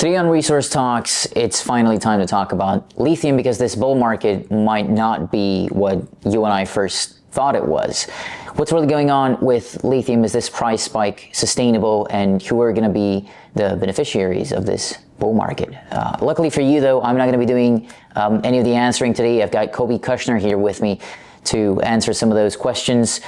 Today on Resource Talks, it's finally time to talk about lithium because this bull market might not be what you and I first thought it was. What's really going on with lithium? Is this price spike sustainable, and who are going to be the beneficiaries of this bull market? Luckily for you, though, I'm not going to be doing any of the answering today. I've got Kobe Kushner here with me to answer some of those questions.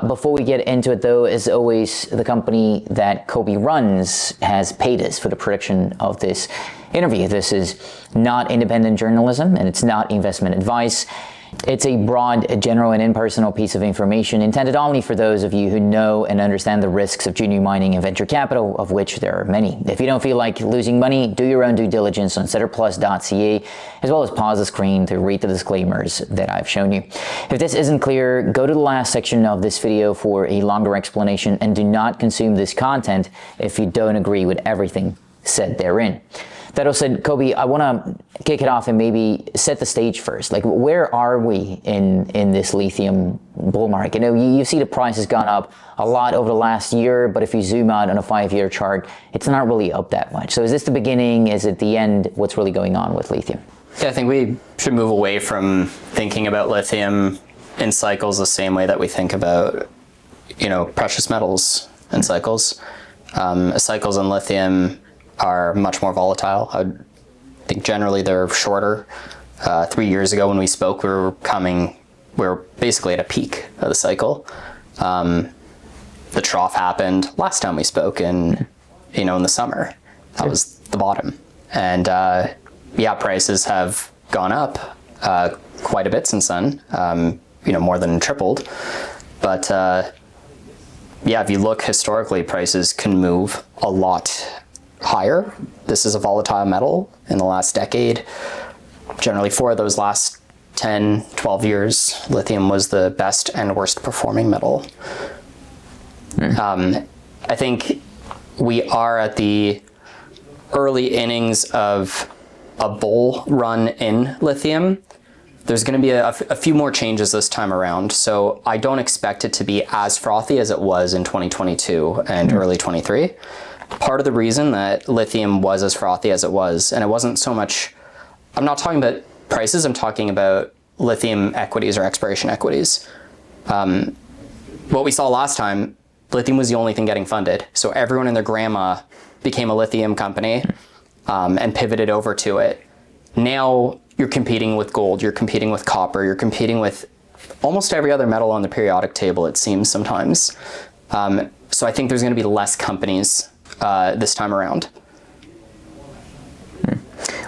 Before we get into it, though, as always, the company that Kobe runs has paid us for the production of this interview. This is not independent journalism, and it's not investment advice. It's a broad, general, and impersonal piece of information intended only for those of you who know and understand the risks of junior mining and venture capital, of which there are many. If you don't feel like losing money, do your own due diligence on setterplus.ca, as well as pause the screen to read the disclaimers that I've shown you. If this isn't clear, go to the last section of this video for a longer explanation, and do not consume this content if you don't agree with everything said therein. That all said, Kobe, I want to kick it off and maybe set the stage first. Like, where are we in this lithium bull market? You know, you see the price has gone up a lot over the last year, but if you zoom out on a 5-year chart, it's not really up that much. So is this the beginning? Is it the end? What's really going on with lithium? Yeah, I think we should move away from thinking about lithium in cycles the same way that we think about, you know, precious metals in cycles. Cycles in lithium are much more volatile. I think generally they're shorter. 3 years ago when we spoke, we were basically at a peak of the cycle. The trough happened last time we spoke in the summer. That was the bottom. And yeah, prices have gone up quite a bit since then, more than tripled. But yeah, if you look historically, prices can move a lot higher. This is a volatile metal in the last decade. Generally, for those last 10, 12 years, lithium was the best and worst performing metal. I think we are at the early innings of a bull run in lithium. There's going to be a few more changes this time around, so I don't expect it to be as frothy as it was in 2022 and early 23. Part of the reason that lithium was as frothy as it was, and it wasn't so much, I'm not talking about prices, I'm talking about lithium equities or exploration equities. What we saw last time, lithium was the only thing getting funded. So everyone and their grandma became a lithium company and pivoted over to it. Now you're competing with gold, you're competing with copper, you're competing with almost every other metal on the periodic table, it seems sometimes. So I think there's going to be less companies this time around.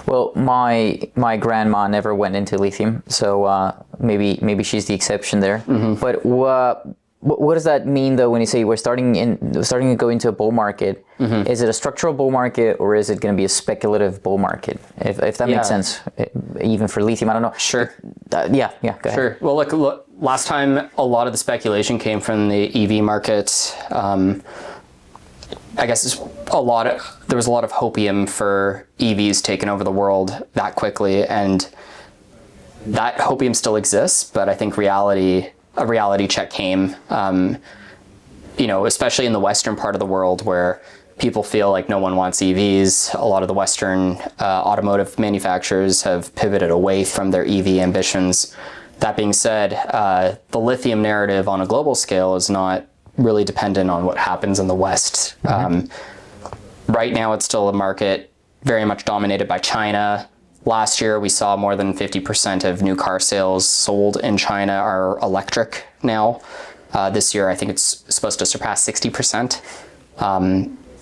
Well, my grandma never went into lithium, so maybe she's the exception there. But what does that mean, though, when you say we're starting to go into a bull market? Is it a structural bull market, or is it going to be a speculative bull market? If that makes sense, even for lithium, I don't know. Sure. Yeah, go ahead. Sure. Well, look, last time a lot of the speculation came from the EV market. I guess there was a lot of hopium for EVs taking over the world that quickly, and that hopium still exists, but I think a reality check came, especially in the Western part of the world where people feel like no one wants EVs. A lot of the Western automotive manufacturers have pivoted away from their EV ambitions. That being said, the lithium narrative on a global scale is not really dependent on what happens in the West. Right now, it's still a market very much dominated by China. Last year, we saw more than 50% of new car sales sold in China are electric now. This year, I think it's supposed to surpass 60%.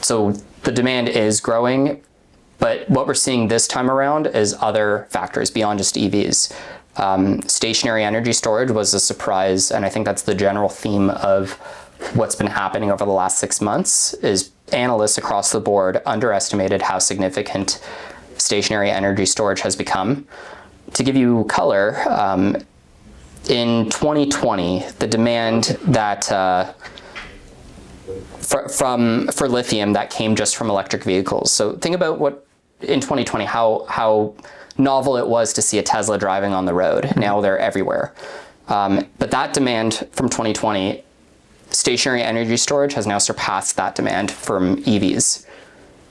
So the demand is growing, but what we're seeing this time around is other factors beyond just EVs. Stationary energy storage was a surprise, and I think that's the general theme of what's been happening over the last 6 months is analysts across the board underestimated how significant stationary energy storage has become. To give you color, in 2020, the demand that for lithium that came just from electric vehicles. So think about what in 2020 how novel it was to see a Tesla driving on the road. Now they're everywhere. But that demand from 2020, stationary energy storage has now surpassed that demand from EVs.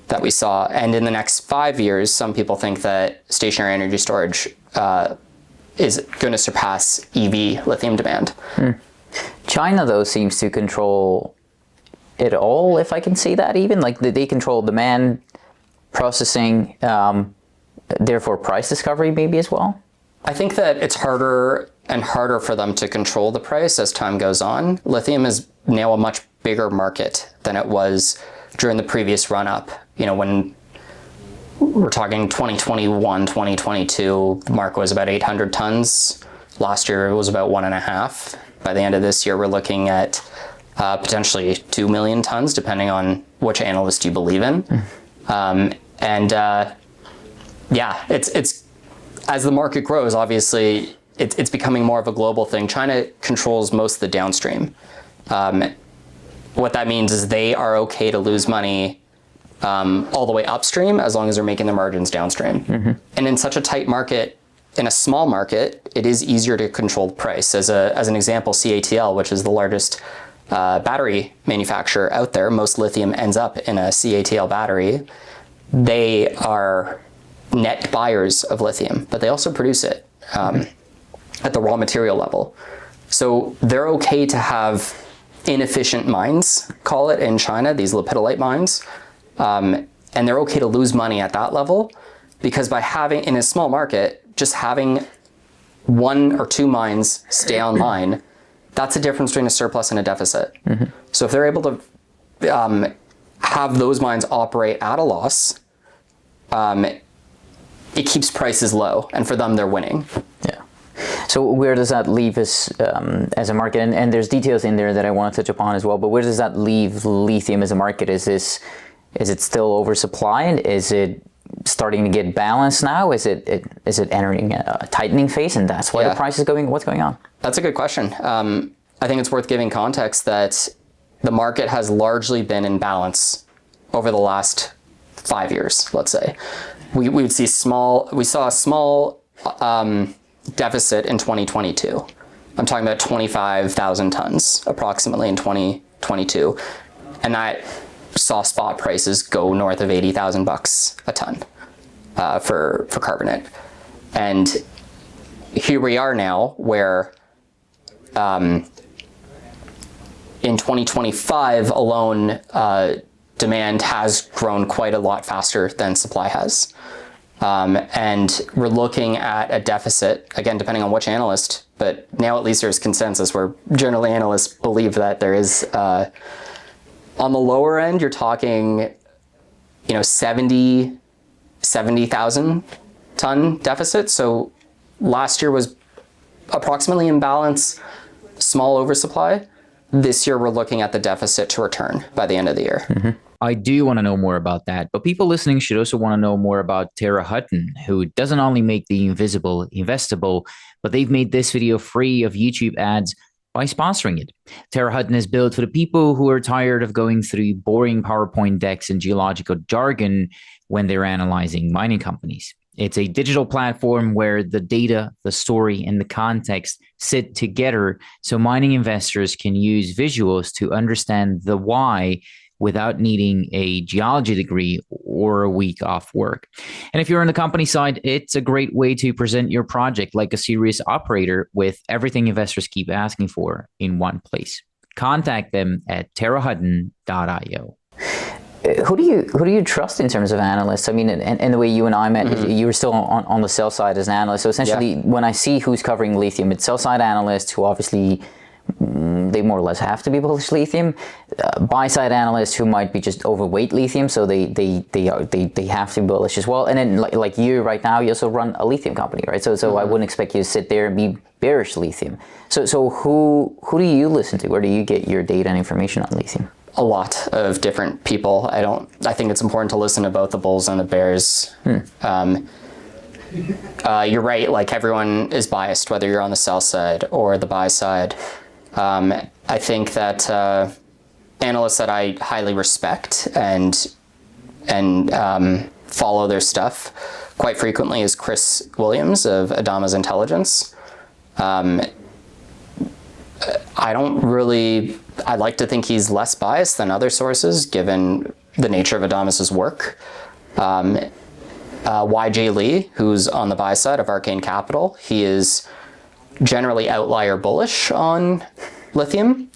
that we saw. And in the next 5 years, some people think that stationary energy storage is going to surpass EV lithium demand. China, though, seems to control it all, if I can say that even. Like, they control demand, processing, therefore price discovery maybe as well? I think that it's harder and harder for them to control the price as time goes on. Lithium is now a much bigger market than it was during the previous run-up. You know, when we're talking 2021, 2022, the market was about 800 tons. Last year it was about 1.5. By the end of this year, we're looking at potentially 2 million tons, depending on which analyst you believe in. Yeah, it's as the market grows, obviously, it's becoming more of a global thing. China controls most of the downstream. What that means is they are okay to lose money all the way upstream as long as they're making their margins downstream. And in such a tight market, in a small market, it is easier to control the price. As an example, CATL, which is the largest battery manufacturer out there, most lithium ends up in a CATL battery. They are net buyers of lithium, but they also produce it at the raw material level. So they're okay to have inefficient mines, call it, in China, these lepidolite mines, and they're okay to lose money at that level, because by having, in a small market, just having 1 or 2 mines stay online, that's the difference between a surplus and a deficit. So if they're able to have those mines operate at a loss, it keeps prices low, and for them, they're winning. Yeah. So where does that leave us as a market? And there's details in there that I want to touch upon as well, but where does that leave lithium as a market? Is it still oversupplied? Is it starting to get balanced now? Is it entering a tightening phase, and that's why the price is going? What's going on? That's a good question. I think it's worth giving context that the market has largely been in balance over the last 5 years, let's say. We saw a small deficit in 2022. I'm talking about 25,000 tons approximately in 2022. And that saw spot prices go north of $80,000 a ton for carbonate. And here we are now where in 2025 alone, demand has grown quite a lot faster than supply has. And we're looking at a deficit, again, depending on which analyst, but now at least there's consensus where generally analysts believe that there is, on the lower end, you're talking, 70,000 ton deficit. So last year was approximately in balance, small oversupply. This year, we're looking at the deficit to return by the end of the year. I do want to know more about that, but people listening should also want to know more about Tara Hutton, who doesn't only make the invisible investable, but they've made this video free of YouTube ads by sponsoring it. Tara Hutton is built for the people who are tired of going through boring PowerPoint decks and geological jargon when they're analyzing mining companies. It's a digital platform where the data, the story, and the context sit together so mining investors can use visuals to understand the why without needing a geology degree or a week off work. And if you're on the company side, it's a great way to present your project like a serious operator with everything investors keep asking for in one place. Contact them at terahutton.io. Who do you trust in terms of analysts? I mean, and the way you and I met, you were still on the sell side as an analyst. So essentially, when I see who's covering lithium, it's sell side analysts who obviously they more or less have to be bullish lithium. Buy side analysts who might be just overweight lithium, so they have to be bullish as well. And then like you right now, you also run a lithium company, right? So I wouldn't expect you to sit there and be bearish lithium. So who do you listen to? Where do you get your data and information on lithium? A lot of different people. I think it's important to listen to both the bulls and the bears. You're right, like everyone is biased, whether you're on the sell side or the buy side. I think that analysts that I highly respect and follow their stuff quite frequently is Chris Williams of Adama's Intelligence. I like to think he's less biased than other sources, given the nature of Adamas's work. YJ Lee, who's on the buy side of Arcane Capital, he is generally outlier bullish on lithium.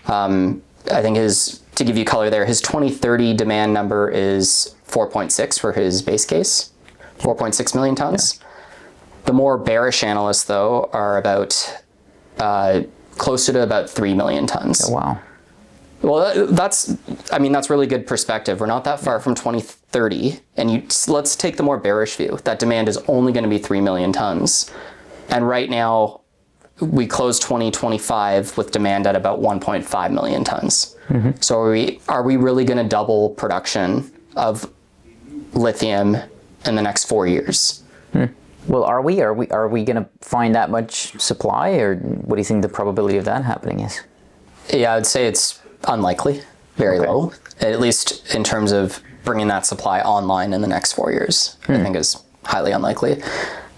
I think to give you color there, his 2030 demand number is 4.6 for his base case, 4.6 million tons. Yeah. The more bearish analysts, though, are about closer to about 3 million tons. Oh, wow. Well, that's really good perspective. We're not that far from 2030, and let's take the more bearish view. That demand is only going to be 3 million tons. And right now, we closed 2025 with demand at about 1.5 million tons. Mm-hmm. So are we really going to double production of lithium in the next 4 years? Well, are we going to find that much supply, or what do you think the probability of that happening is? Yeah, I'd say it's unlikely, very low, at least in terms of bringing that supply online in the next 4 years. I think is highly unlikely.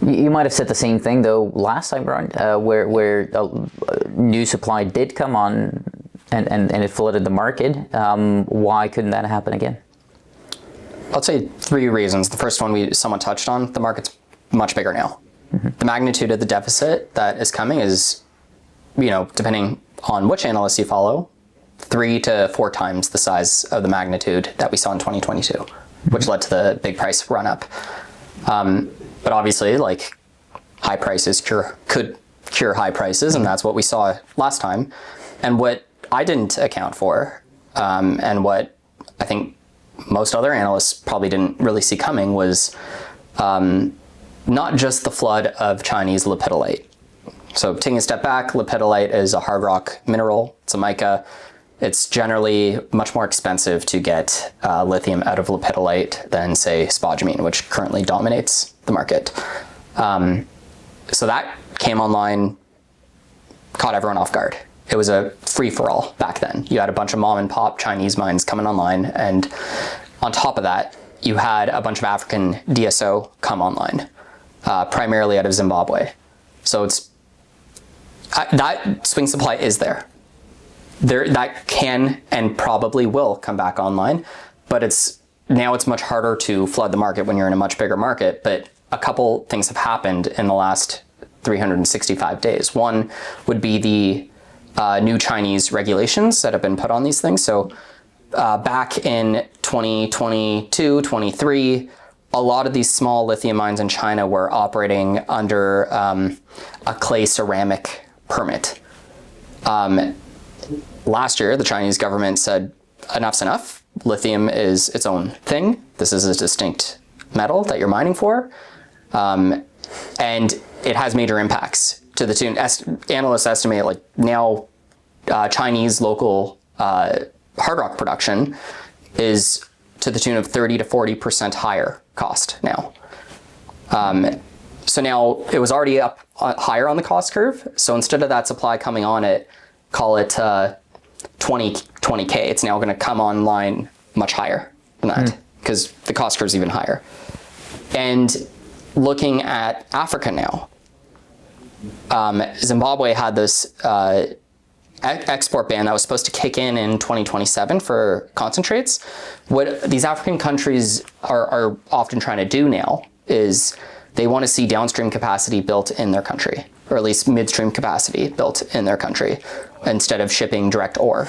You might have said the same thing though last time around, where new supply did come on and it flooded the market. Why couldn't that happen again? I'll say 3 reasons. The first one we somewhat touched on. The market's much bigger now. Mm-hmm. The magnitude of the deficit that is coming is, depending on which analysts you follow, 3 to 4 times the size of the magnitude that we saw in 2022, which led to the big price run up. But obviously, like, high prices could cure high prices, and that's what we saw last time. And what I didn't account for, and what I think most other analysts probably didn't really see coming, was not just the flood of Chinese lepidolite. So taking a step back, lepidolite is a hard rock mineral. It's a mica. It's generally much more expensive to get lithium out of lepidolite than, say, spodumene, which currently dominates the market. So that came online, caught everyone off guard. It was a free-for-all back then. You had a bunch of mom-and-pop Chinese mines coming online, and on top of that, you had a bunch of African DSO come online, primarily out of Zimbabwe. So that swing supply is there. That can and probably will come back online, but it's much harder to flood the market when you're in a much bigger market. But a couple things have happened in the last 365 days. One would be the new Chinese regulations that have been put on these things. So back in 2022, 23, a lot of these small lithium mines in China were operating under a clay ceramic permit. Last year, the Chinese government said, enough's enough. Lithium is its own thing. This is a distinct metal that you're mining for. And it has major impacts to the tune. Analysts estimate like now Chinese local hard rock production is to the tune of 30 to 40% higher cost now. So now it was already up higher on the cost curve. So instead of that supply coming on at, call it 20K, it's now going to come online much higher than that because the cost curve is even higher. And looking at Africa now, Zimbabwe had this export ban that was supposed to kick in 2027 for concentrates. What these African countries are often trying to do now is they want to see downstream capacity built in their country, or at least midstream capacity built in their country, instead of shipping direct ore.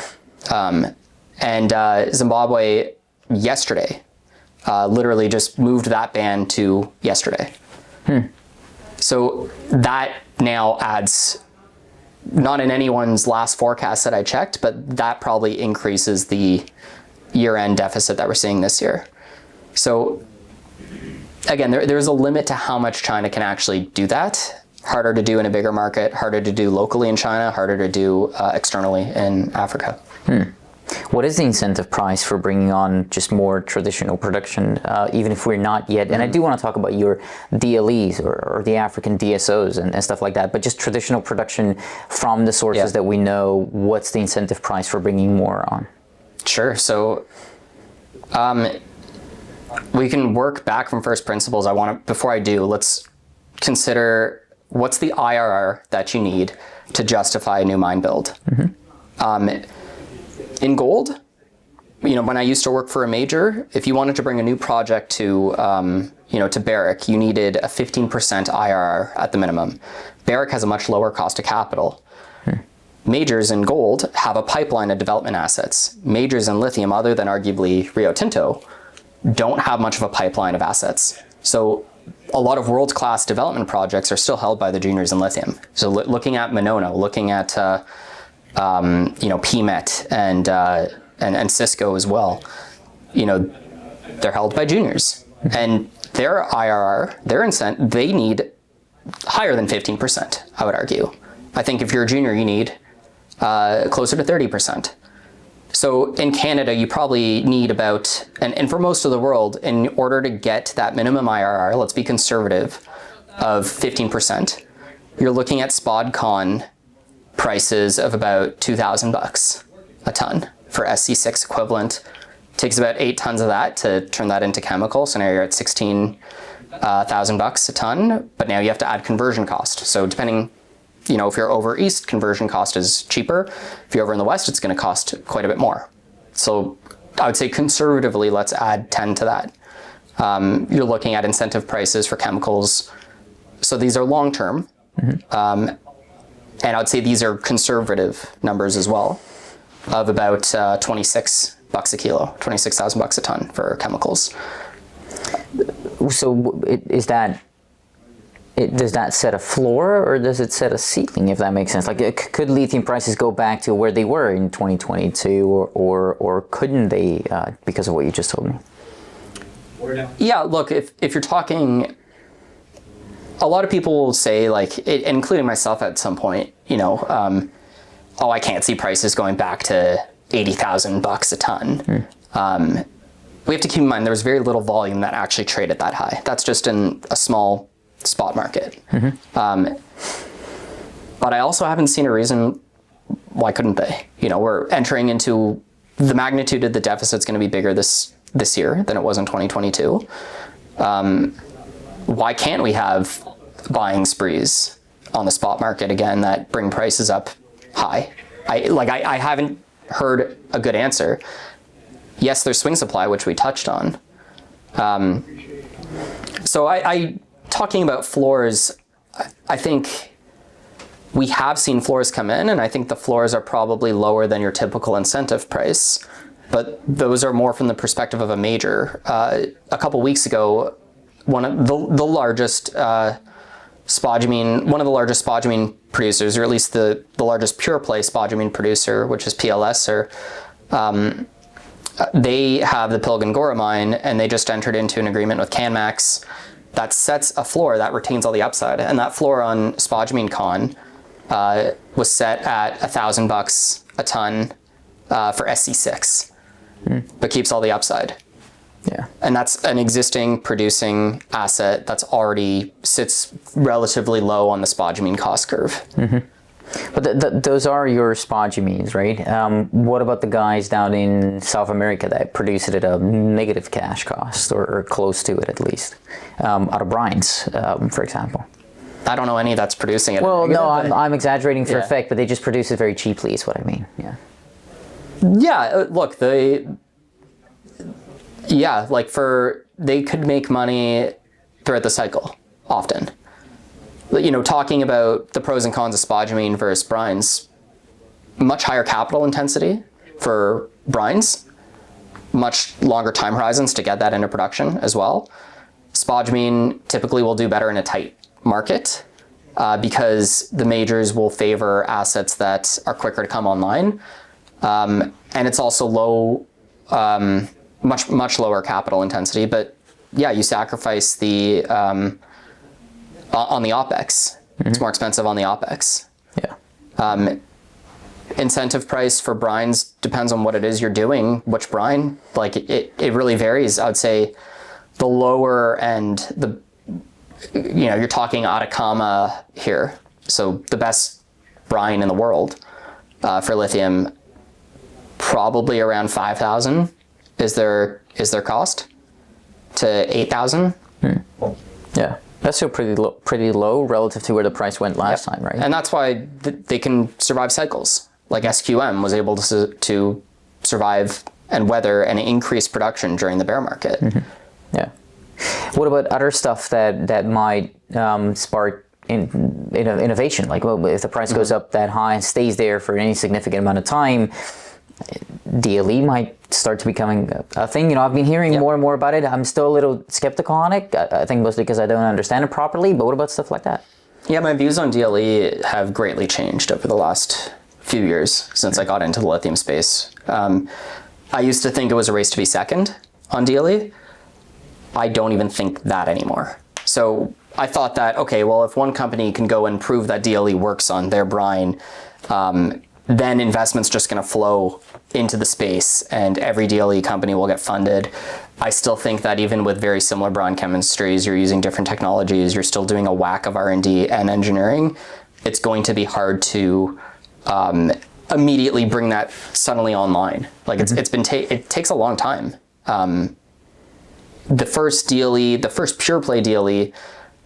Zimbabwe yesterday literally just moved that ban to yesterday. So that now adds, not in anyone's last forecast that I checked, but that probably increases the year-end deficit that we're seeing this year. So again, there's a limit to how much China can actually do that. Harder to do in a bigger market, harder to do locally in China, harder to do externally in Africa. What is the incentive price for bringing on just more traditional production, even if we're not yet? And I do want to talk about your DLEs or the African DSOs and stuff like that, but just traditional production from the sources that we know. What's the incentive price for bringing more on? Sure. So we can work back from first principles. Before I do, let's consider what's the IRR that you need to justify a new mine build. In gold, when I used to work for a major, if you wanted to bring a new project to, to Barrick, you needed a 15% IRR at the minimum. Barrick has a much lower cost of capital. Majors in gold have a pipeline of development assets. Majors in lithium, other than arguably Rio Tinto, don't have much of a pipeline of assets. So a lot of world-class development projects are still held by the juniors in lithium. So looking at Monona, looking at PMET and Cisco as well, they're held by juniors. And their IRR, their incentive, they need higher than 15%, I would argue. I think if you're a junior, you need closer to 30%. So in Canada, you probably need about, and for most of the world, in order to get that minimum IRR, let's be conservative, of 15%, you're looking at SPODCon prices of about $2,000 a ton for SC6 equivalent. Takes about 8 tons of that to turn that into chemical. So now you're at $16,000 a ton, but now you have to add conversion cost. So depending, if you're over east, conversion cost is cheaper. If you're over in the west, it's going to cost quite a bit more. So I would say conservatively, let's add 10 to that. You're looking at incentive prices for chemicals. So these are long-term. And I would say these are conservative numbers as well, of about $26 a kilo, $26,000 a ton for chemicals. So does that set a floor, or does it set a ceiling, if that makes sense? Like, could lithium prices go back to where they were in 2022, or couldn't they because of what you just told me? Yeah, look, if you're talking, a lot of people will say, like, including myself at some point, oh, I can't see prices going back to $80,000 a ton. We have to keep in mind there's very little volume that actually traded that high. That's just in a small spot market. But I also haven't seen a reason why couldn't they. We're entering into the magnitude of the deficit's going to be bigger this year than it was in 2022. Why can't we have buying sprees on the spot market again that bring prices up high? I haven't heard a good answer. Yes, there's swing supply, which we touched on. So talking about floors, I think we have seen floors come in, and I think the floors are probably lower than your typical incentive price, but those are more from the perspective of a major. A couple weeks ago, one of the largest spodumene producers, or at least the largest pure play spodumene producer, which is PLS, they have the Pilgangoora mine, and they just entered into an agreement with Canmax that sets a floor that retains all the upside. And that floor on spodumene con was set at $1,000 a ton for SC6, but keeps all the upside. Yeah. And that's an existing producing asset that's already sits relatively low on the spodumene cost curve. But those are your spodumines, right? What about the guys down in South America that produce it at a negative cash cost, or close to it at least, out of brines, for example? I don't know any that's producing it. Well, no, I'm exaggerating for effect, but they just produce it very cheaply is what I mean. Yeah. Yeah, look, they could make money throughout the cycle, often. Talking about the pros and cons of spodumene versus brines, much higher capital intensity for brines, much longer time horizons to get that into production as well. Spodumene typically will do better in a tight market because the majors will favor assets that are quicker to come online. And it's also low, much lower capital intensity, but yeah, you sacrifice the on the OPEX. It's more expensive on the OPEX. Yeah. Incentive price for brines depends on what it is you're doing, which brine. Like it really varies. I would say the lower end, you're talking Atacama here. So the best brine in the world for lithium, probably around 5,000 is their cost to 8,000. Yeah. That's still pretty low relative to where the price went last time, right? And that's why they can survive cycles. Like SQM was able to survive and weather and increase production during the bear market. Yeah. What about other stuff that might spark innovation? Like, well, if the price goes up that high and stays there for any significant amount of time, DLE might start to becoming a thing. You know, I've been hearing more and more about it. I'm still a little skeptical on it. I think mostly because I don't understand it properly. But what about stuff like that? Yeah, my views on DLE have greatly changed over the last few years since I got into the lithium space. I used to think it was a race to be second on DLE. I don't even think that anymore. So I thought that, okay, well, if one company can go and prove that DLE works on their brine, then investment's just going to flow into the space and every DLE company will get funded. I still think that even with very similar brine chemistries, you're using different technologies, you're still doing a whack of R&D and engineering. It's going to be hard to immediately bring that suddenly online. Like it takes a long time. The first DLE, the first pure play DLE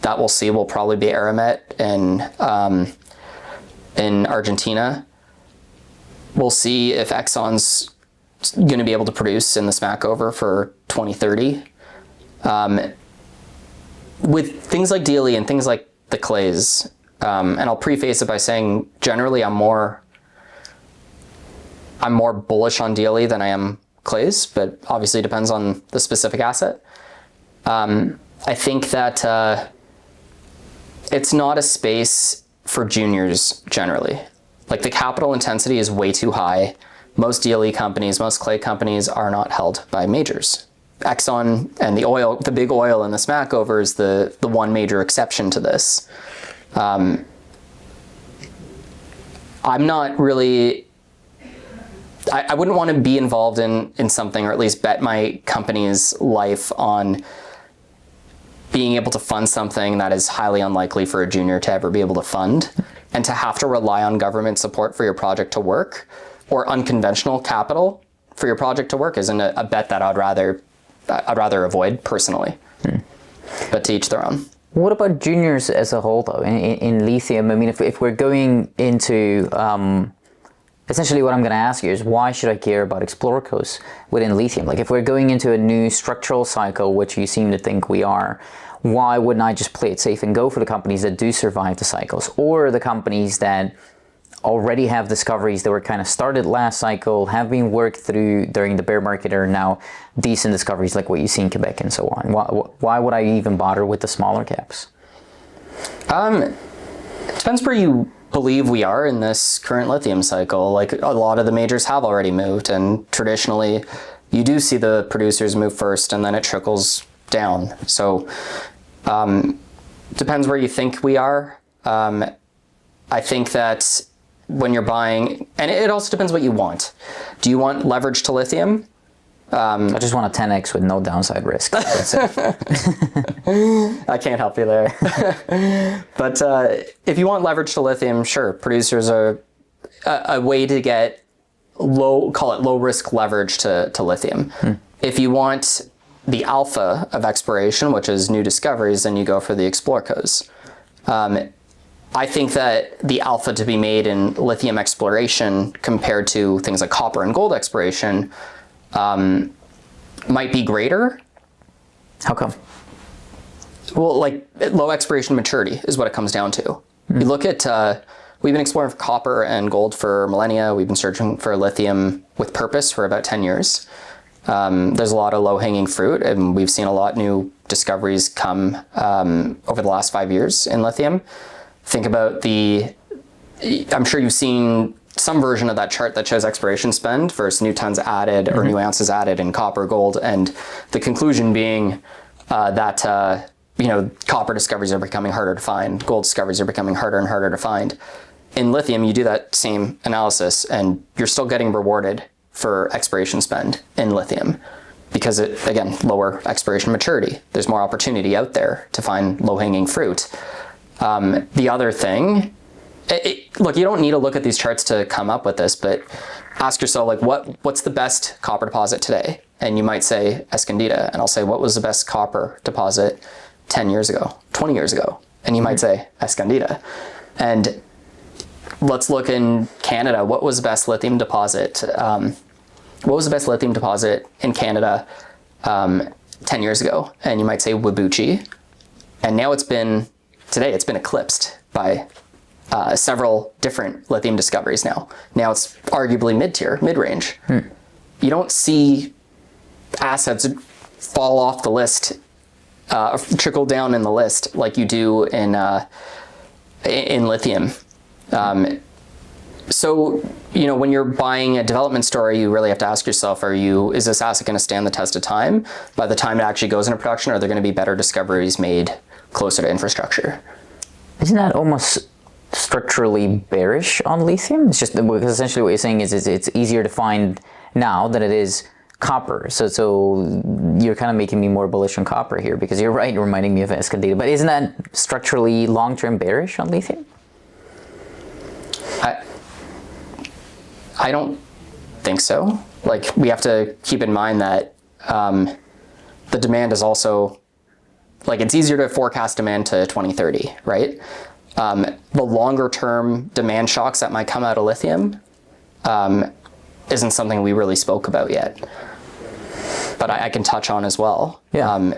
that we'll see will probably be Aramet in Argentina. We'll see if Exxon's going to be able to produce in the Smackover for 2030. With things like DLE and things like the clays, and I'll preface it by saying generally I'm more bullish on DLE than I am clays, but obviously it depends on the specific asset. I think that it's not a space for juniors generally. Like the capital intensity is way too high. Most DLE companies, most clay companies are not held by majors. Exxon and the big oil in the Smackover is the one major exception to this. I'm not really, I wouldn't want to be involved in something, or at least bet my company's life on being able to fund something that is highly unlikely for a junior to ever be able to fund, and to have to rely on government support for your project to work, or unconventional capital for your project to work, isn't a bet that I'd rather avoid personally. But to each their own. What about juniors as a whole, though, in lithium? I mean, if we're going into essentially what I'm going to ask you is, why should I care about explorers within lithium? Like, if we're going into a new structural cycle, which you seem to think we are, why wouldn't I just play it safe and go for the companies that do survive the cycles, or the companies that already have discoveries that were kind of started last cycle, have been worked through during the bear market, are now decent discoveries like what you see in Quebec and so on? Why would I even bother with the smaller caps? It depends where you believe we are in this current lithium cycle. Like, a lot of the majors have already moved, and traditionally you do see the producers move first and then it trickles down. So depends where you think we are. I think that when you're buying, and it also depends what you want. Do you want leverage to lithium? I just want a 10x with no downside risk. That's it. I can't help you there. But if you want leverage to lithium, sure, producers are a way to get low risk leverage to lithium. If you want the alpha of exploration, which is new discoveries, then you go for the explorers. I think that the alpha to be made in lithium exploration compared to things like copper and gold exploration might be greater. How come? Well, like, low exploration maturity is what it comes down to. You look at, we've been exploring for copper and gold for millennia. We've been searching for lithium with purpose for about 10 years. There's a lot of low-hanging fruit, and we've seen a lot new discoveries come over the last 5 years in lithium. Think about I'm sure you've seen some version of that chart that shows exploration spend versus new tons added or new ounces added in copper, gold, and the conclusion being that copper discoveries are becoming harder to find, gold discoveries are becoming harder and harder to find. In lithium, you do that same analysis and you're still getting rewarded for exploration spend in lithium because it, again, lower exploration maturity. There's more opportunity out there to find low-hanging fruit. The other thing, look, you don't need to look at these charts to come up with this, but ask yourself, like, what's the best copper deposit today? And you might say Escondida, and I'll say, what was the best copper deposit 10 years ago, 20 years ago? And you might say Escondida. And let's look in Canada, what was the best lithium deposit what was the best lithium deposit in Canada 10 years ago? And you might say Whabouchi. And now today it's been eclipsed by several different lithium discoveries now. Now it's arguably mid-tier, mid-range. You don't see assets fall off the list, trickle down in the list like you do in lithium. So, when you're buying a development story, you really have to ask yourself, is this asset going to stand the test of time? By the time it actually goes into production, are there going to be better discoveries made closer to infrastructure? Isn't that almost structurally bearish on lithium? It's just because essentially what you're saying is it's easier to find now than it is copper. So you're kind of making me more bullish on copper here, because you're right, you're reminding me of Escondida. But isn't that structurally long-term bearish on lithium? I don't think so. Like, we have to keep in mind that the demand is also, like, it's easier to forecast demand to 2030, right? The longer term demand shocks that might come out of lithium isn't something we really spoke about yet. But I can touch on as well. Yeah.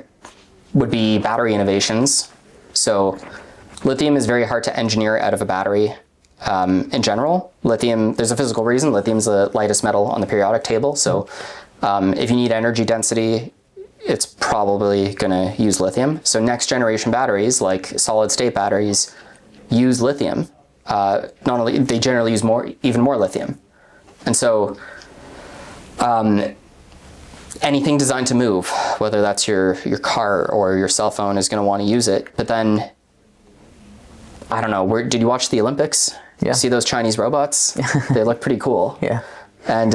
Would be battery innovations. So lithium is very hard to engineer out of a battery. In general, lithium, there's a physical reason. Lithium's the lightest metal on the periodic table. So if you need energy density, it's probably going to use lithium. So next generation batteries, like solid state batteries, use lithium. Not only, they generally use even more lithium. And so anything designed to move, whether that's your car or your cell phone, is going to want to use it. But then, I don't know, did you watch the Olympics? Yeah. See those Chinese robots? They look pretty cool. Yeah. And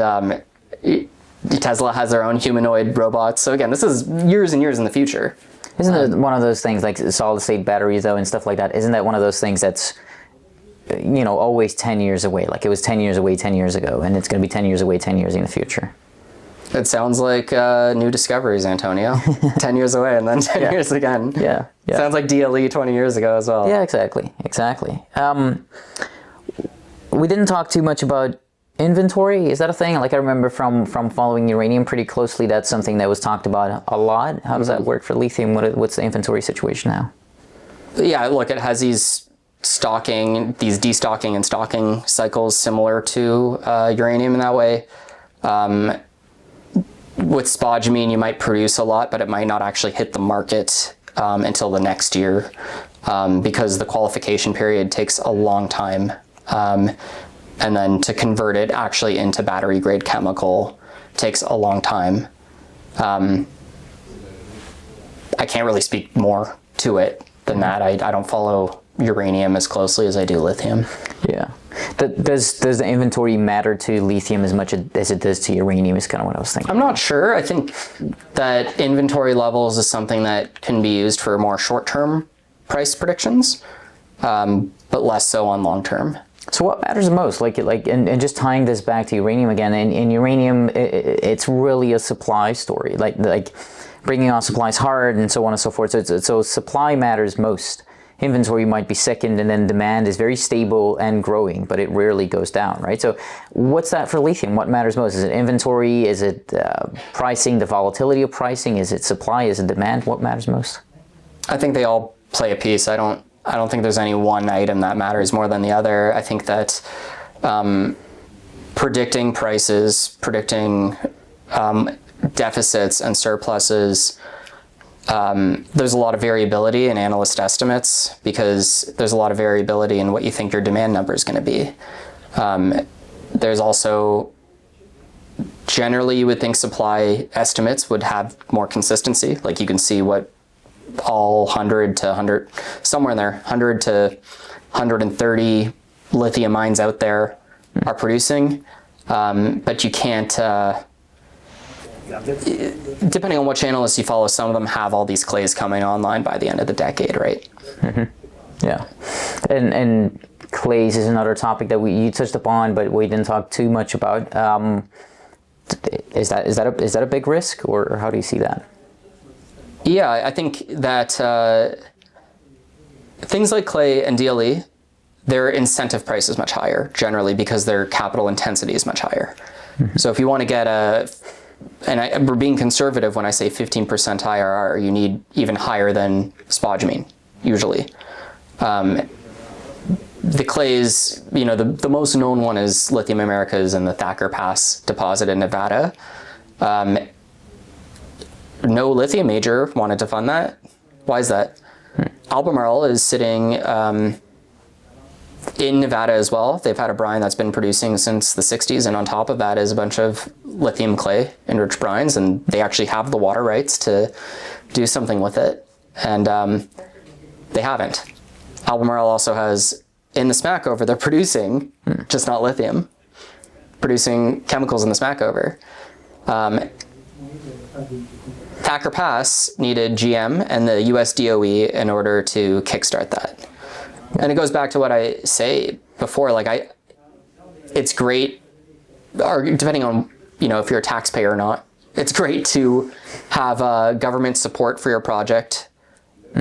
Tesla has their own humanoid robots. So again, this is years and years in the future. Isn't it one of those things, like solid state batteries though and stuff like that, isn't that one of those things that's, always 10 years away? Like, it was 10 years away 10 years ago, and it's going to be 10 years away 10 years in the future. It sounds like new discoveries, Antonio. 10 years away and then 10 years again. Yeah. Sounds like DLE 20 years ago as well. Yeah, exactly. We didn't talk too much about inventory. Is that a thing? Like, I remember from following uranium pretty closely, that's something that was talked about a lot. How does that work for lithium? What's the inventory situation now? Yeah, look, it has these destocking and stocking cycles similar to uranium in that way. With spodumene, you might produce a lot, but it might not actually hit the market until the next year because the qualification period takes a long time. And then to convert it actually into battery grade chemical takes a long time. I can't really speak more to it than that. I don't follow uranium as closely as I do lithium. Yeah. Does the inventory matter to lithium as much as it does to uranium, is kind of what I was thinking. I'm not sure. I think that inventory levels is something that can be used for more short-term price predictions, but less so on long-term. So what matters most? And just tying this back to uranium again, in uranium, it's really a supply story. Like bringing on supply is hard, and so on and so forth. So supply matters most. Inventory might be second, and then demand is very stable and growing, but it rarely goes down, right? So what's that for lithium? What matters most? Is it inventory? Is it pricing, the volatility of pricing? Is it supply? Is it demand? What matters most? I think they all play a piece. I don't think there's any one item that matters more than the other. I think that predicting prices, predicting deficits and surpluses, there's a lot of variability in analyst estimates because there's a lot of variability in what you think your demand number is going to be. There's also, generally you would think supply estimates would have more consistency. Like, you can see what all 100 to 100, somewhere in there, 100 to 130 lithium mines out there are producing, but you can't, depending on which analysts you follow, some of them have all these clays coming online by the end of the decade, right? Mm-hmm. Yeah, and clays is another topic that you touched upon, but we didn't talk too much about. Is that a big risk, or how do you see that? Yeah, I think that things like clay and DLE, their incentive price is much higher generally because their capital intensity is much higher. So if you want to get we're being conservative when I say 15% IRR, you need even higher than spodumene, usually. The clays, the most known one is Lithium Americas and the Thacker Pass deposit in Nevada. No lithium major wanted to fund that. Why is that? Albemarle is sitting in Nevada as well. They've had a brine that's been producing since the 60s, and on top of that is a bunch of lithium clay enriched brines, and they actually have the water rights to do something with it, and they haven't. Albemarle also has, in the Smackover, they're producing, just not lithium, producing chemicals in the Smackover. Thacker Pass needed GM and the US DOE in order to kickstart that. And it goes back to what I say before, it's great, or depending on, if you're a taxpayer or not, it's great to have government support for your project.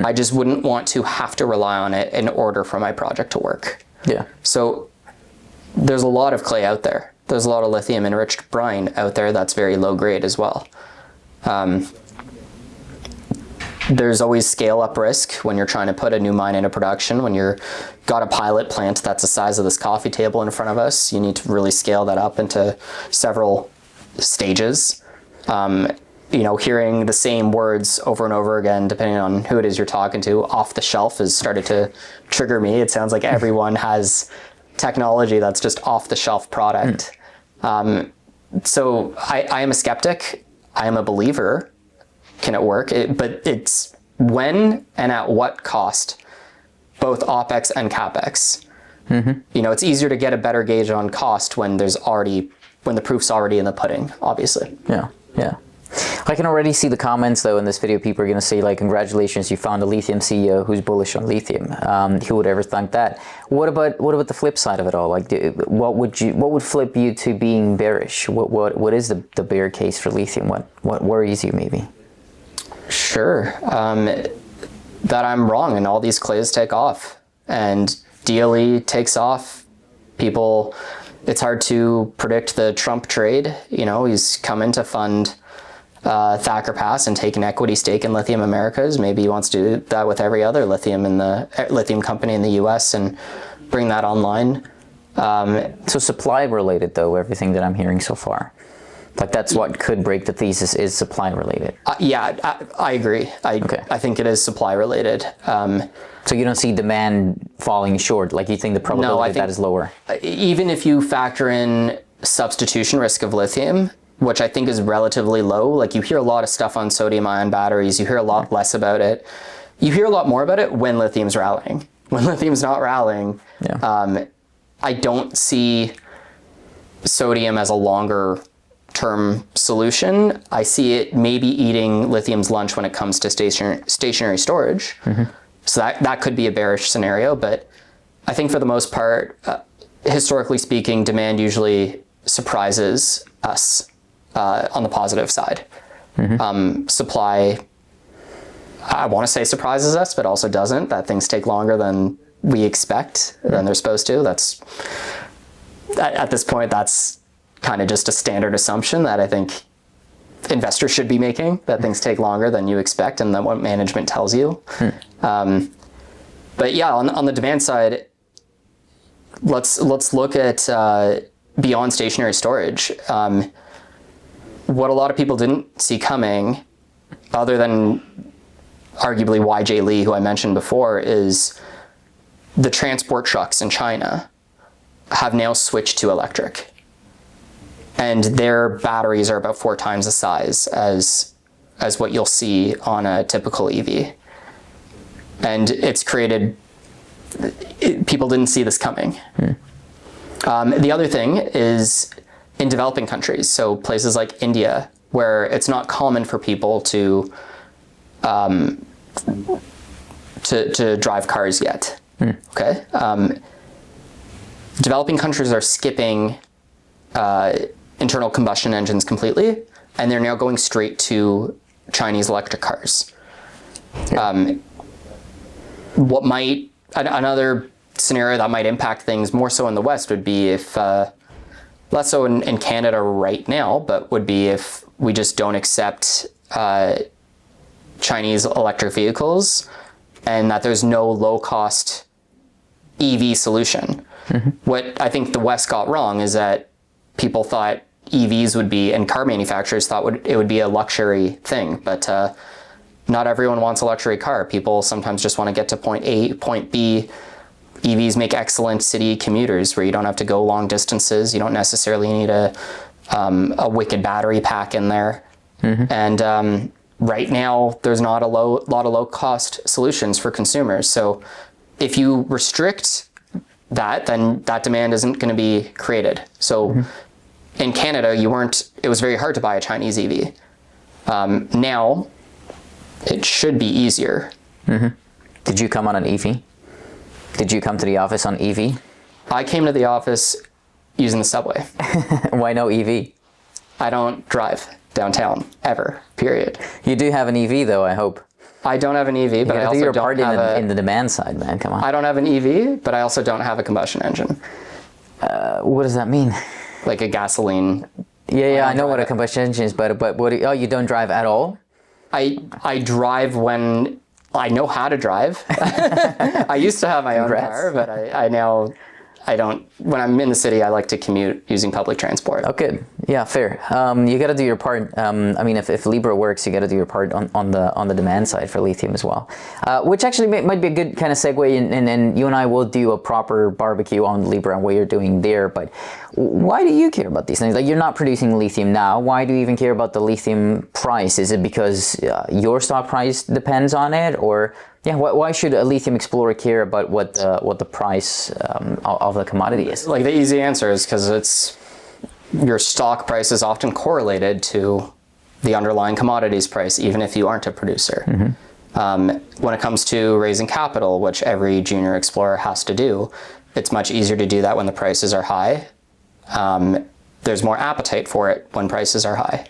I just wouldn't want to have to rely on it in order for my project to work. Yeah. So there's a lot of clay out there. There's a lot of lithium enriched brine out there that's very low grade as well. There's always scale up risk when you're trying to put a new mine into production. When you're got a pilot plant that's the size of this coffee table in front of us, you need to really scale that up into several stages. Hearing the same words over and over again, depending on who it is you're talking to, off the shelf has started to trigger me. It sounds like everyone has technology that's just off the shelf product. So I am a skeptic. I am a believer. Can it work? But it's when and at what cost, both OPEX and CAPEX. It's easier to get a better gauge on cost when the proof's already in the pudding, obviously. Yeah. I can already see the comments though in this video. People are going to say congratulations, you found a lithium CEO who's bullish on lithium. Who would ever think that? What about the flip side of it all? What would flip you to being bearish? What is the bear case for lithium? What worries you maybe? Sure, that I'm wrong and all these clays take off and DLE takes off. It's hard to predict the Trump trade. He's coming to fund Thacker Pass and take an equity stake in Lithium Americas. Maybe he wants to do that with every other lithium company in the US and bring that online. So supply related though, everything that I'm hearing so far. That's what could break the thesis, is supply related. I agree. I think it is supply related. So you don't see demand falling short? You think the probability of that is lower? Even if you factor in substitution risk of lithium, which I think is relatively low, you hear a lot of stuff on sodium ion batteries, you hear a lot less about it. You hear a lot more about it when lithium's rallying. When lithium's not rallying, I don't see sodium as a longer term solution. I see it maybe eating lithium's lunch when it comes to stationary storage. So that could be a bearish scenario, but I think for the most part, historically speaking, demand usually surprises us on the positive side. Supply, I want to say surprises us, but also doesn't. That things take longer than we expect, than they're supposed to. At this point, that's kind of just a standard assumption that I think investors should be making, that things take longer than you expect and than what management tells you. But yeah, on the demand side, let's look at beyond stationary storage. What a lot of people didn't see coming, other than arguably YJ Lee, who I mentioned before, is the transport trucks in China have now switched to electric. And their batteries are about 4 times the size as what you'll see on a typical EV. And it's created, people didn't see this coming. The other thing is in developing countries, so places like India, where it's not common for people to drive cars yet. Okay, developing countries are skipping internal combustion engines completely, and they're now going straight to Chinese electric cars. Another scenario that might impact things more so in the West would be if less so in Canada right now, but would be if we just don't accept Chinese electric vehicles and that there's no low-cost EV solution. What I think the West got wrong is that people thought EVs would be, and car manufacturers thought it would be a luxury thing, but not everyone wants a luxury car. People sometimes just want to get to point A, point B. EVs make excellent city commuters where you don't have to go long distances. You don't necessarily need a wicked battery pack in there. And right now, there's not a lot of low-cost solutions for consumers. So if you restrict that, then that demand isn't going to be created. So in Canada, it was very hard to buy a Chinese EV. Now, it should be easier. Did you come on an EV? Did you come to the office on EV? I came to the office using the subway. Why no EV? I don't drive downtown, ever, period. You do have an EV though, I hope. I don't have an EV, but I also don't have in the demand side, man, come on. I don't have an EV, but I also don't have a combustion engine. What does that mean? Like a gasoline. Yeah, I know what a combustion engine is, but what? You don't drive at all? I drive when I know how to drive. I used to have my own car, but I don't. When I'm in the city, I like to commute using public transport. Oh, good. Yeah, fair. You got to do your part. I mean, if Libra works, you got to do your part on the demand side for lithium as well. Which actually might be a good kind of segue, and you and I will do a proper barbecue on Libra and what you're doing there. But why do you care about these things? Like, you're not producing lithium now. Why do you even care about the lithium price? Is it because your stock price depends on it, or? Yeah, why should a lithium explorer care about what the price of the commodity is? Like, the easy answer is because your stock price is often correlated to the underlying commodities price, even if you aren't a producer. When it comes to raising capital, which every junior explorer has to do, it's much easier to do that when the prices are high. There's more appetite for it when prices are high.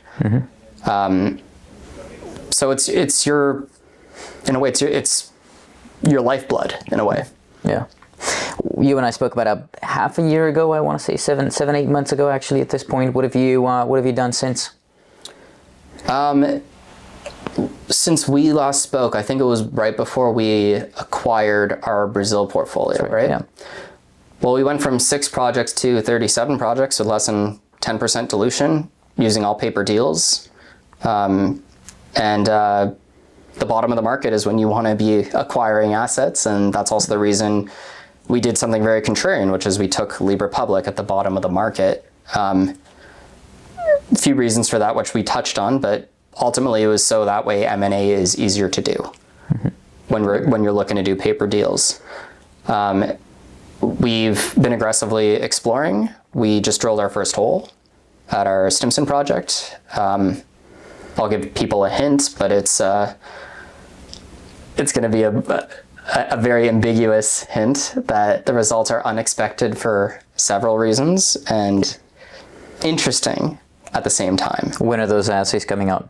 So it's your, in a way, it's your lifeblood, in a way. Yeah. You and I spoke about half a year ago, I want to say 8 months ago, actually, at this point. What have you done since? Since we last spoke, I think it was right before we acquired our Brazil portfolio, right? Yeah. Well, we went from 6 projects to 37 projects with less than 10% dilution, using all paper deals. The bottom of the market is when you want to be acquiring assets, and that's also the reason we did something very contrarian, which is we took Libra public at the bottom of the market. A few reasons for that, which we touched on, but ultimately it was so that way M&A is easier to do when you're looking to do paper deals. We've been aggressively exploring. We just drilled our first hole at our Stimson project. I'll give people a hint, but it's going to be a very ambiguous hint that the results are unexpected for several reasons and interesting at the same time. When are those assays coming out?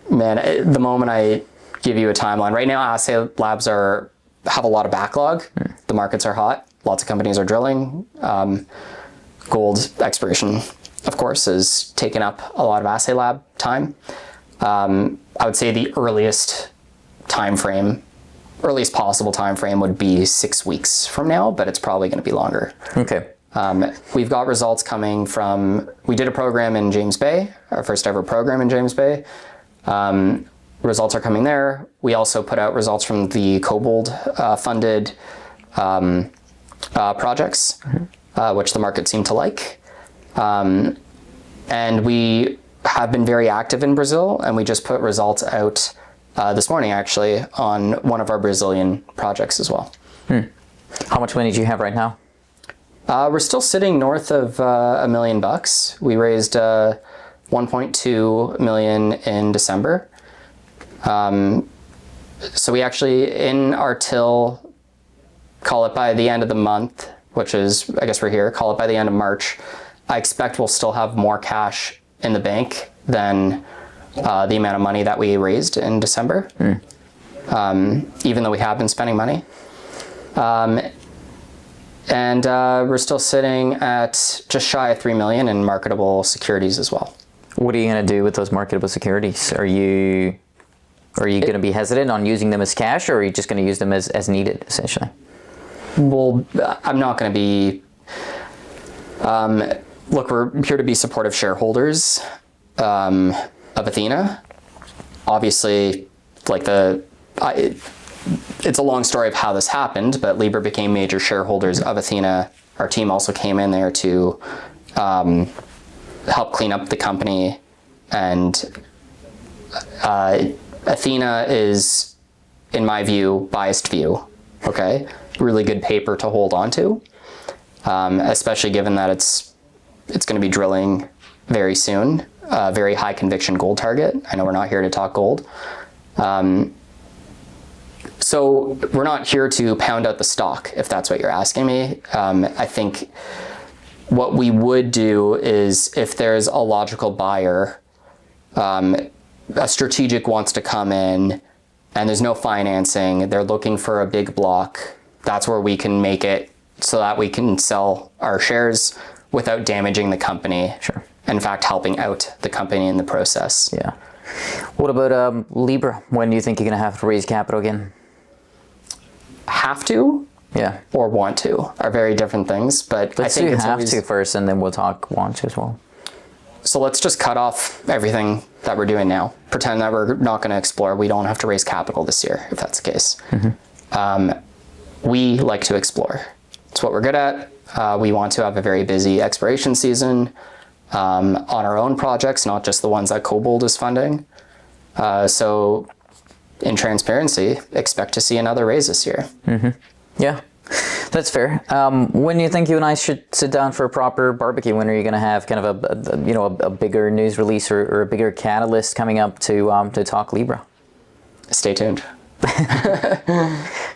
Man, the moment I give you a timeline, right now assay labs have a lot of backlog. The markets are hot. Lots of companies are drilling. Gold exploration, of course, has taken up a lot of assay lab time. I would say the earliest possible time frame would be 6 weeks from now, but it's probably going to be longer. Okay. We've got results coming from, we did a program in James Bay, our first ever program in James Bay. Results are coming there. We also put out results from the Kobold funded projects, which the market seemed to like. And we have been very active in Brazil, and we just put results out this morning, actually, on one of our Brazilian projects as well. How much money do you have right now? We're still sitting north of $1 million. We raised 1.2 million in December. So we actually, in our till, call it by the end of the month, which is, I guess we're here, call it by the end of March, I expect we'll still have more cash in the bank than the amount of money that we raised in December, even though we have been spending money. And we're still sitting at just shy of 3 million in marketable securities as well. What are you going to do with those marketable securities? Are you going to be hesitant on using them as cash, or are you just going to use them as needed, essentially? Well, I'm not going to be... look, we're here to be supportive shareholders of Athena. Obviously, like it's a long story of how this happened, but LIBR became major shareholders of Athena. Our team also came in there to help clean up the company. And Athena is, in my view, biased view, okay? Really good paper to hold on to, especially given that it's going to be drilling very soon, a very high conviction gold target. I know we're not here to talk gold. So we're not here to pound out the stock, if that's what you're asking me. I think what we would do is, if there's a logical buyer, a strategic wants to come in and there's no financing, they're looking for a big block, that's where we can make it so that we can sell our shares without damaging the company. Sure. In fact, helping out the company in the process. Yeah. What about Libra? When do you think you're going to have to raise capital again? Have to? Yeah. Or want to are very different things, but Let's I think do it's have always... to first, and then we'll talk want to as well. So let's just cut off everything that we're doing now. Pretend that we're not going to explore. We don't have to raise capital this year, if that's the case. We like to explore. It's what we're good at. We want to have a very busy exploration season on our own projects, not just the ones that Cobalt is funding. So in transparency, expect to see another raise this year. Yeah, that's fair. When do you think you and I should sit down for a proper barbecue? When are you going to have kind of a bigger news release or a bigger catalyst coming up to talk Libra? Stay tuned.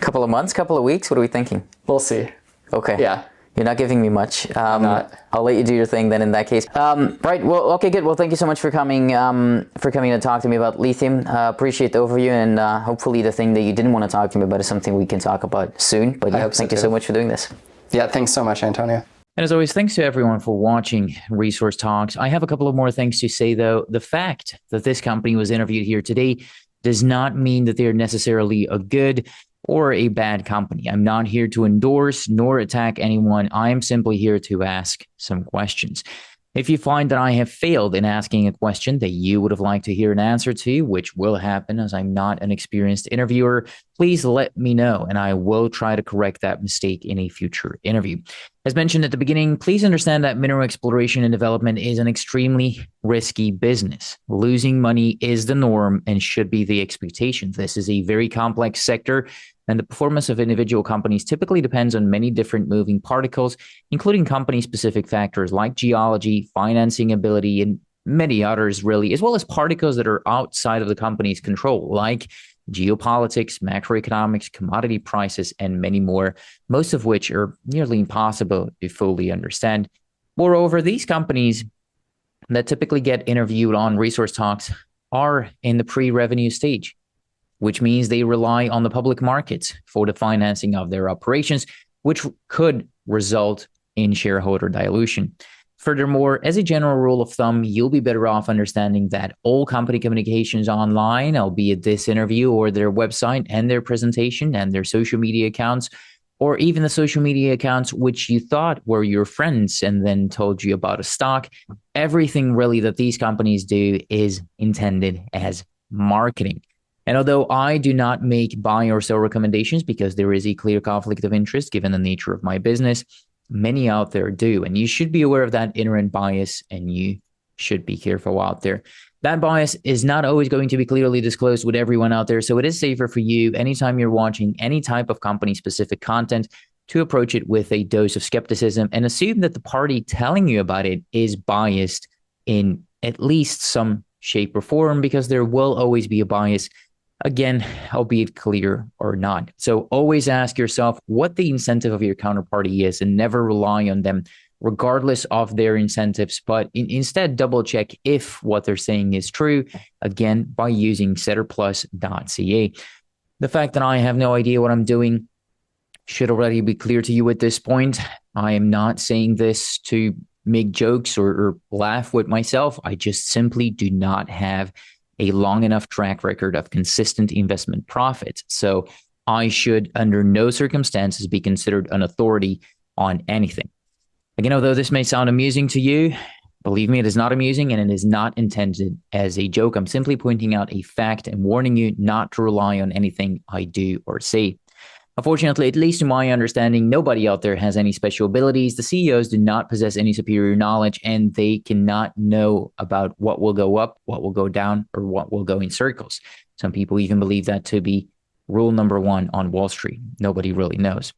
Couple of months, couple of weeks? What are we thinking? We'll see. Okay. Yeah. You're not giving me much. not. I'll let you do your thing then in that case. Right. Well, okay, good. Well, thank you so much for coming to talk to me about lithium. Appreciate the overview, and hopefully the thing that you didn't want to talk to me about is something we can talk about soon. But yeah, thank you so much for doing this. Yeah, thanks so much, Antonio. And as always, thanks to everyone for watching Resource Talks. I have a couple of more things to say, though. The fact that this company was interviewed here today does not mean that they're necessarily a good or a bad company. I'm not here to endorse nor attack anyone. I am simply here to ask some questions. If you find that I have failed in asking a question that you would have liked to hear an answer to, which will happen as I'm not an experienced interviewer, please let me know, and I will try to correct that mistake in a future interview. As mentioned at the beginning, please understand that mineral exploration and development is an extremely risky business. Losing money is the norm and should be the expectation. This is a very complex sector, and the performance of individual companies typically depends on many different moving particles, including company-specific factors like geology, financing ability, and many others, really, as well as particles that are outside of the company's control, like geopolitics, macroeconomics, commodity prices, and many more, most of which are nearly impossible to fully understand. Moreover, these companies that typically get interviewed on Resource Talks are in the pre-revenue stage, which means they rely on the public markets for the financing of their operations, which could result in shareholder dilution. Furthermore, as a general rule of thumb, you'll be better off understanding that all company communications online, albeit this interview or their website and their presentation and their social media accounts, or even the social media accounts which you thought were your friends and then told you about a stock, everything really that these companies do is intended as marketing. And although I do not make buy or sell recommendations because there is a clear conflict of interest given the nature of my business, many out there do. And you should be aware of that inherent bias, and you should be careful out there. That bias is not always going to be clearly disclosed with everyone out there. So it is safer for you anytime you're watching any type of company-specific content to approach it with a dose of skepticism and assume that the party telling you about it is biased in at least some shape or form, because there will always be a bias. Again, albeit clear or not. So always ask yourself what the incentive of your counterparty is and never rely on them regardless of their incentives, but instead double check if what they're saying is true, again, by using setterplus.ca. The fact that I have no idea what I'm doing should already be clear to you at this point. I am not saying this to make jokes or laugh with myself. I just simply do not have a long enough track record of consistent investment profits. So I should, under no circumstances, be considered an authority on anything. Again, although this may sound amusing to you, believe me, it is not amusing and it is not intended as a joke. I'm simply pointing out a fact and warning you not to rely on anything I do or say. Unfortunately, at least to my understanding, nobody out there has any special abilities. The CEOs do not possess any superior knowledge, and they cannot know about what will go up, what will go down, or what will go in circles. Some people even believe that to be rule number one on Wall Street. Nobody really knows.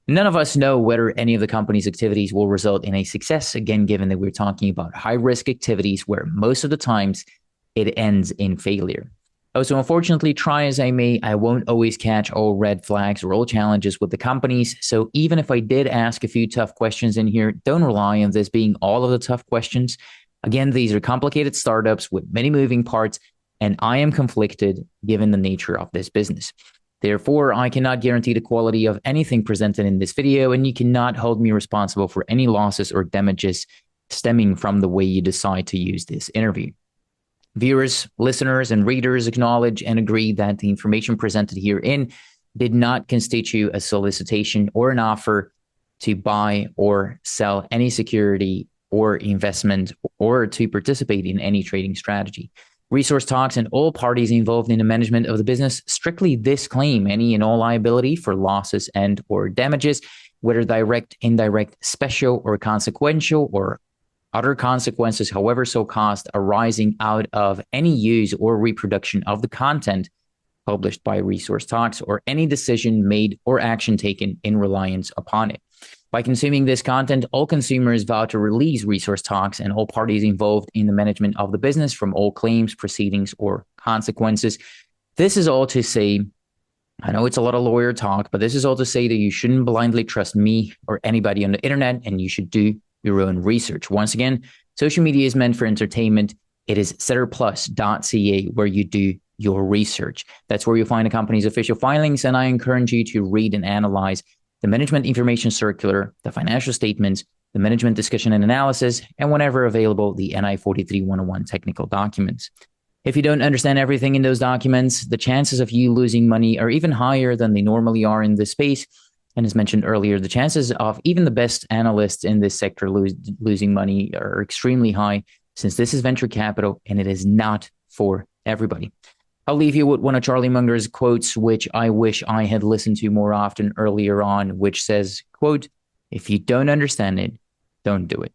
None of us know whether any of the company's activities will result in a success, again, given that we're talking about high-risk activities where most of the times it ends in failure. Oh, so unfortunately, try as I may, I won't always catch all red flags or all challenges with the companies. So even if I did ask a few tough questions in here, don't rely on this being all of the tough questions. Again, these are complicated startups with many moving parts, and I am conflicted given the nature of this business. Therefore, I cannot guarantee the quality of anything presented in this video, and you cannot hold me responsible for any losses or damages stemming from the way you decide to use this interview. Viewers, listeners, and readers acknowledge and agree that the information presented herein did not constitute a solicitation or an offer to buy or sell any security or investment or to participate in any trading strategy. Resource Talks and all parties involved in the management of the business strictly disclaim any and all liability for losses and or damages, whether direct, indirect, special, or consequential, or other consequences, however so caused, arising out of any use or reproduction of the content published by Resource Talks or any decision made or action taken in reliance upon it. By consuming this content, all consumers vow to release Resource Talks and all parties involved in the management of the business from all claims, proceedings, or consequences. This is all to say, I know it's a lot of lawyer talk, but this is all to say that you shouldn't blindly trust me or anybody on the internet, and you should do your own research. Once again, social media is meant for entertainment. It is setterplus.ca where you do your research. That's where you'll find the company's official filings, and I encourage you to read and analyze the Management Information Circular, the financial statements, the Management Discussion and Analysis, and whenever available, the NI 43-101 technical documents. If you don't understand everything in those documents, the chances of you losing money are even higher than they normally are in this space. And as mentioned earlier, the chances of even the best analysts in this sector losing money are extremely high, since this is venture capital and it is not for everybody. I'll leave you with one of Charlie Munger's quotes, which I wish I had listened to more often earlier on, which says, quote, "If you don't understand it, don't do it."